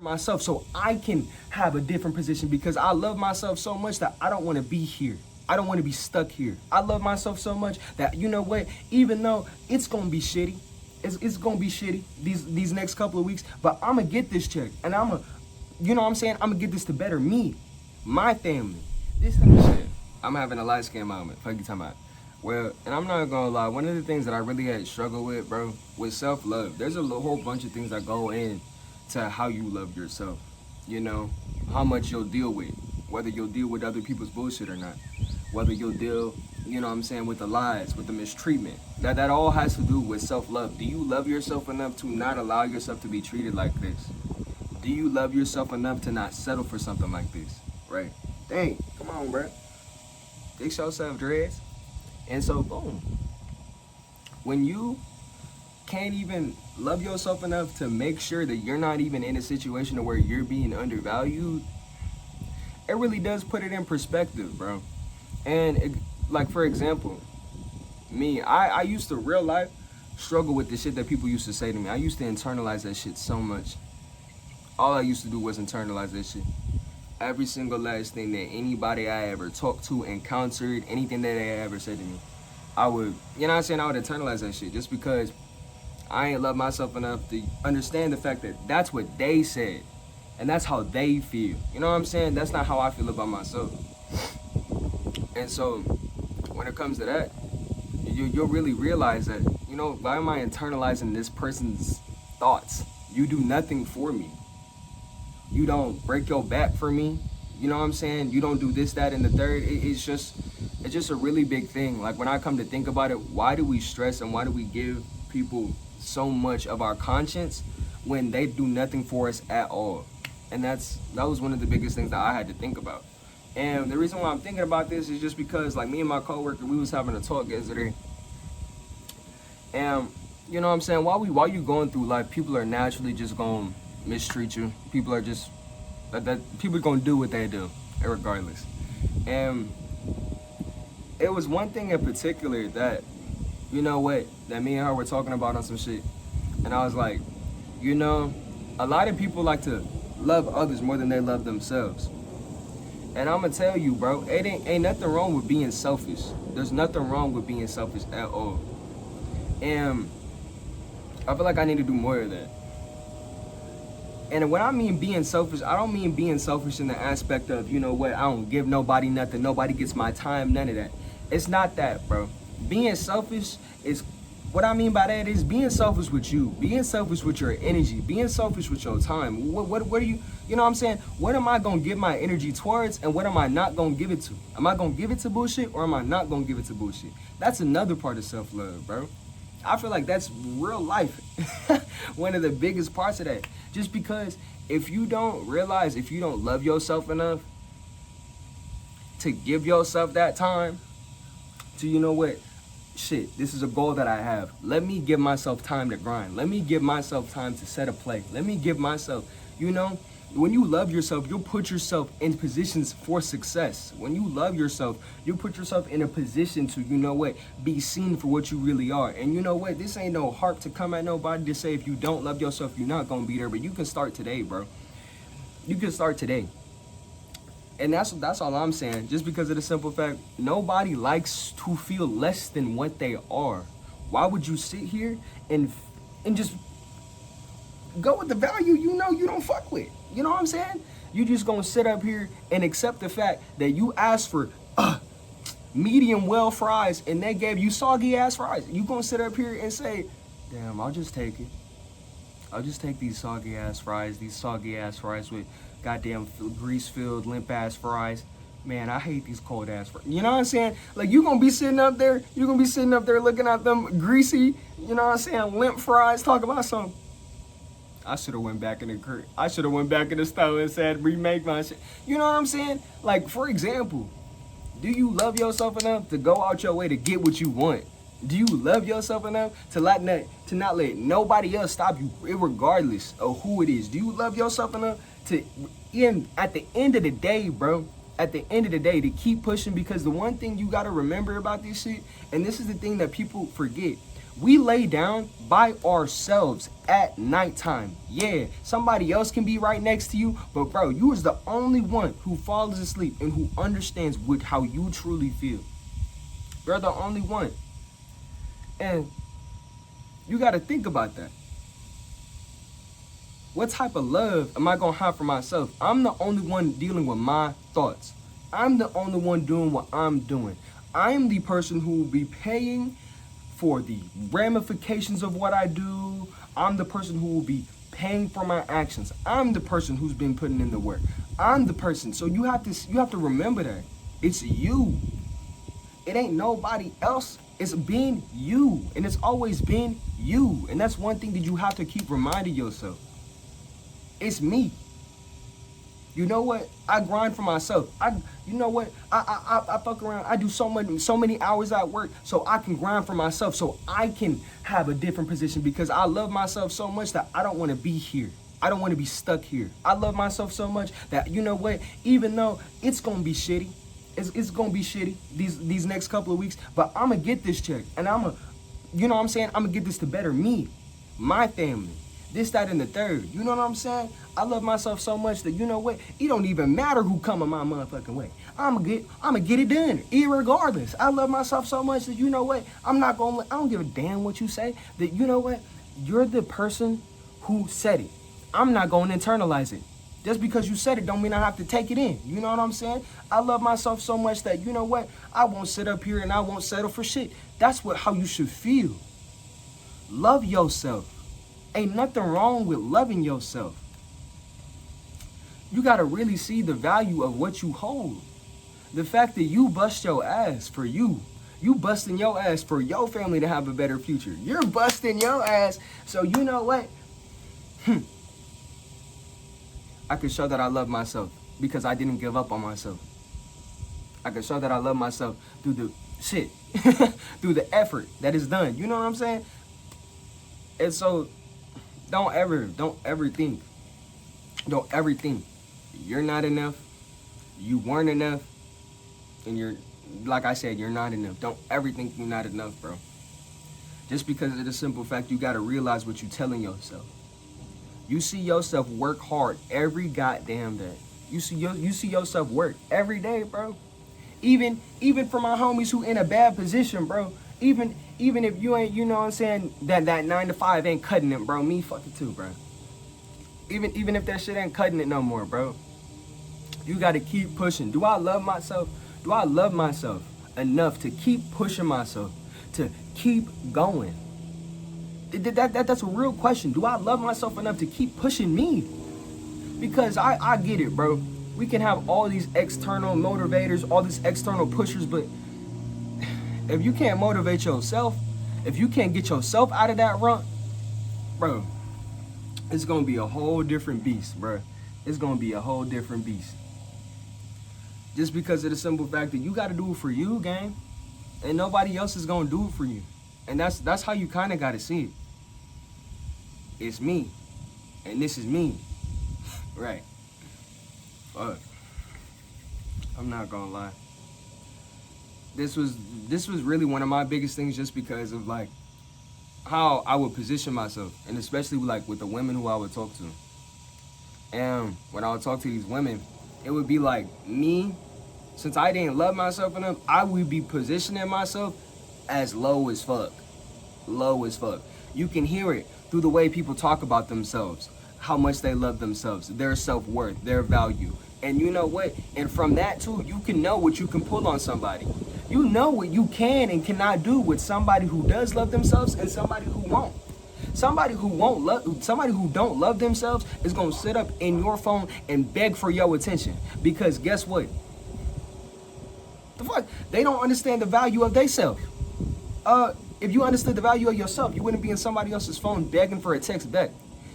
myself so I can have a different position because I love myself so much that I don't want to be here. I don't want to be stuck here. I love myself so much that, you know what, even though it's going to be shitty, it's going to be shitty these next couple of weeks, but I'm going to get this check and you know what I'm saying? I'm going to get this to better me, my family. This type of shit. I'm having a light skin moment. Fuck you talking about. Well, and I'm not gonna lie, one of the things that I really had struggled with, bro, was self-love. There's a whole bunch of things that go in to how you love yourself. You know, how much you'll deal with, whether you'll deal with other people's bullshit or not, whether you'll deal, you know what I'm saying, with the lies, with the mistreatment. That all has to do with self-love. Do you love yourself enough to not allow yourself to be treated like this? Do you love yourself enough to not settle for something like this? Right? Dang, come on, bro. Fix yourself, dreads. And so, boom. When you can't even love yourself enough to make sure that you're not even in a situation where you're being undervalued, it really does put it in perspective, bro. And like, for example, me, I used to real life struggle with the shit that people used to say to me. I used to internalize that shit so much. All I used to do was internalize that shit. Every single last thing that anybody I ever talked to, encountered, anything that they ever said to me, I would, you know what I'm saying, I would internalize that shit just because I ain't love myself enough to understand the fact that that's what they said and that's how they feel. You know what I'm saying? That's not how I feel about myself. And so when it comes to that, you'll really realize that, you know, why am I internalizing this person's thoughts? You do nothing for me. You don't break your back for me. You know what I'm saying? You don't do this, that, and the third. It's just a really big thing. Like, when I come to think about it, why do we stress and why do we give people so much of our conscience when they do nothing for us at all? And that was one of the biggest things that I had to think about. And the reason why I'm thinking about this is just because, like, me and my coworker, we was having a talk yesterday. And, you know what I'm saying, while you going through life, people are naturally just going to mistreat you. People are just, people are going to do what they do, regardless. And it was one thing in particular that, you know what, that me and her were talking about on some shit. And I was like, you know, a lot of people like to love others more than they love themselves. And I'm gonna tell you, bro, it ain't nothing wrong with being selfish. There's nothing wrong with being selfish at all. And I feel like I need to do more of that. And when I mean being selfish, I don't mean being selfish in the aspect of, you know what, I don't give nobody nothing, nobody gets my time, none of that. It's not that, bro. Being selfish is, what I mean by that is being selfish with you, being selfish with your energy, being selfish with your time. What are you know what I'm saying? What am I gonna give my energy towards and what am I not gonna give it to? Am I gonna give it to bullshit or am I not gonna give it to bullshit? That's another part of self-love, bro. I feel like that's real life. One of the biggest parts of that. Just because if you don't realize, if you don't love yourself enough to give yourself that time to, you know what, shit, this is a goal that I have. Let me give myself time to grind. Let me give myself time to set a play. Let me give myself, you know, when you love yourself, you'll put yourself in positions for success. When you love yourself, you put yourself in a position to, you know what, be seen for what you really are. And you know what, this ain't no harp to come at nobody to say if you don't love yourself, you're not gonna be there. But you can start today, bro. You can start today. And that's all I'm saying. Just because of the simple fact, nobody likes to feel less than what they are. Why would you sit here and just go with the value you know you don't fuck with? You know what I'm saying? You just gonna sit up here and accept the fact that you asked for medium well fries and they gave you soggy ass fries. You gonna sit up here and say, damn, I'll just take it. I'll just take these soggy ass fries with goddamn grease filled limp ass fries. Man, I hate these cold ass fries. You know what I'm saying? Like, you gonna be sitting up there looking at them greasy, you know what I'm saying, limp fries, talk about some. I should have went back in the store and said, remake my shit. You know what I'm saying? Like, for example, do you love yourself enough to go out your way to get what you want? Do you love yourself enough to not let nobody else stop you, regardless of who it is? Do you love yourself enough to, at the end of the day, bro, to keep pushing? Because the one thing you gotta remember about this shit, and this is the thing that people forget, We lay down by ourselves at nighttime. Yeah, somebody else can be right next to you, but bro, you is the only one who falls asleep and who understands how you truly feel. You're the only one. And you got to think about that. What type of love am I going to have for myself? I'm the only one dealing with my thoughts. I'm the only one doing what I'm doing. I am the person who will be paying for the ramifications of what I do. I'm the person who will be paying for my actions. I'm the person who's been putting in the work. I'm the person. So you have to remember that. It's you. It ain't nobody else. It's been you. And it's always been you. And that's one thing that you have to keep reminding yourself. It's me. You know what? I grind for myself. You know what? I fuck around. I do so many hours at work so I can grind for myself, so I can have a different position, because I love myself so much that I don't want to be here. I don't want to be stuck here. I love myself so much that, you know what? Even though it's gonna be shitty, it's gonna be shitty these next couple of weeks, but I'm gonna get this check, and you know what I'm saying? I'm gonna get this to better me, my family. This, that, and the third. You know what I'm saying? I love myself so much that, you know what? It don't even matter who come in my motherfucking way. I'm gonna get it done, irregardless. I love myself so much that, you know what? I don't give a damn what you say. That, you know what? You're the person who said it. I'm not gonna internalize it. Just because you said it don't mean I have to take it in. You know what I'm saying? I love myself so much that, you know what? I won't sit up here and I won't settle for shit. That's how you should feel. Love yourself. Ain't nothing wrong with loving yourself. You gotta really see the value of what you hold. The fact that you bust your ass for you. You busting your ass for your family to have a better future. You're busting your ass. So you know what? I can show that I love myself because I didn't give up on myself. I can show that I love myself through the shit. Through the effort that is done. You know what I'm saying? And so don't ever think you're not enough, you weren't enough, and like I said, you're not enough. Don't ever think you're not enough, bro. Just because of the simple fact you gotta realize what you're telling yourself. You see yourself work hard every goddamn day. You see yourself work every day, bro. Even for my homies who in a bad position, bro. Even if you ain't, you know what I'm saying, that 9 to 5 ain't cutting it, bro. Me fuck it too, bro. Even if that shit ain't cutting it no more, bro. You gotta keep pushing. Do I love myself? Do I love myself enough to keep pushing myself, to keep going? That's a real question. Do I love myself enough to keep pushing me? Because I get it, bro. We can have all these external motivators, all these external pushers, but if you can't motivate yourself, if you can't get yourself out of that rut, bro, it's gonna be a whole different beast, bro. It's gonna be a whole different beast. Just because of the simple fact that you gotta do it for you, gang. And nobody else is gonna do it for you. And that's how you kinda gotta see it. It's me. And this is me. Right. Fuck. I'm not gonna lie. This was really one of my biggest things, just because of like how I would position myself, and especially like with the women who I would talk to. And when I would talk to these women, it would be like me, since I didn't love myself enough, I would be positioning myself as low as fuck. Low as fuck. You can hear it through the way people talk about themselves, how much they love themselves, their self-worth, their value. And you know what? And from that too, you can know what you can pull on somebody. You know what you can and cannot do with somebody who does love themselves and somebody who won't. Somebody who don't love themselves is gonna sit up in your phone and beg for your attention. Because guess what? The fuck? They don't understand the value of themselves. If you understood the value of yourself, you wouldn't be in somebody else's phone begging for a text back.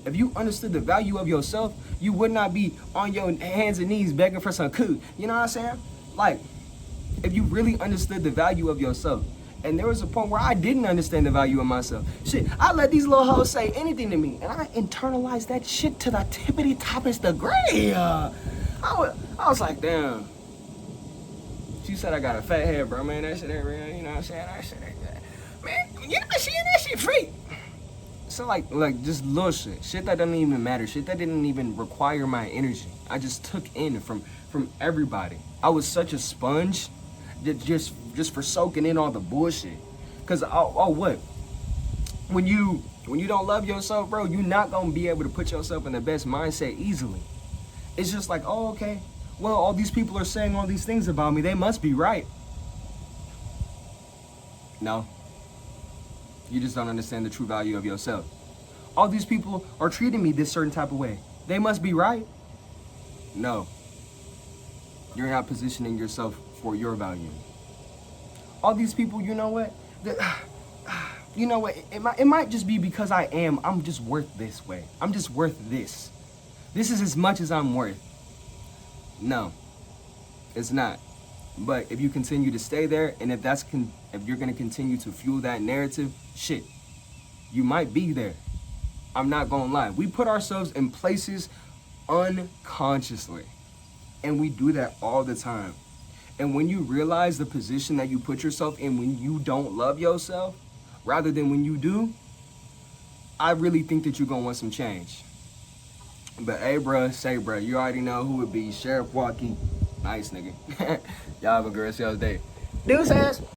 If you understood the value of yourself, you would not be on your hands and knees begging for some cool. You know what I'm saying? Like, if you really understood the value of yourself. And there was a point where I didn't understand the value of myself. Shit, I let these little hoes say anything to me, and I internalized that shit to the tippity-toppest degree. I was like, damn. She said I got a fat head, bro, man. That shit ain't real. You know what I'm saying? That shit ain't that. Man, You're not seeing that shit free. So like just little shit that doesn't even matter, shit that didn't even require my energy. I just took in from everybody. I was such a sponge, just for soaking in all the bullshit. Cause what? When you don't love yourself, bro, you're not gonna be able to put yourself in the best mindset easily. It's just like, oh, okay, well, all these people are saying all these things about me, they must be right. No. You just don't understand the true value of yourself. All these people are treating me this certain type of way. They must be right. No. You're not positioning yourself for your value. All these people, you know what? You know what? It might just be because I'm just worth this way. I'm just worth this. This is as much as I'm worth. No, it's not. But if you continue to stay there, and if you're gonna continue to fuel that narrative, shit, you might be there. I'm not gonna lie. We put ourselves in places unconsciously, and we do that all the time. And when you realize the position that you put yourself in when you don't love yourself, rather than when you do, I really think that you're gonna want some change. But hey, bruh, you already know who it be. Sheriff Walkie. Nice, nigga. Y'all have a good rest of y'all's day. Deuces.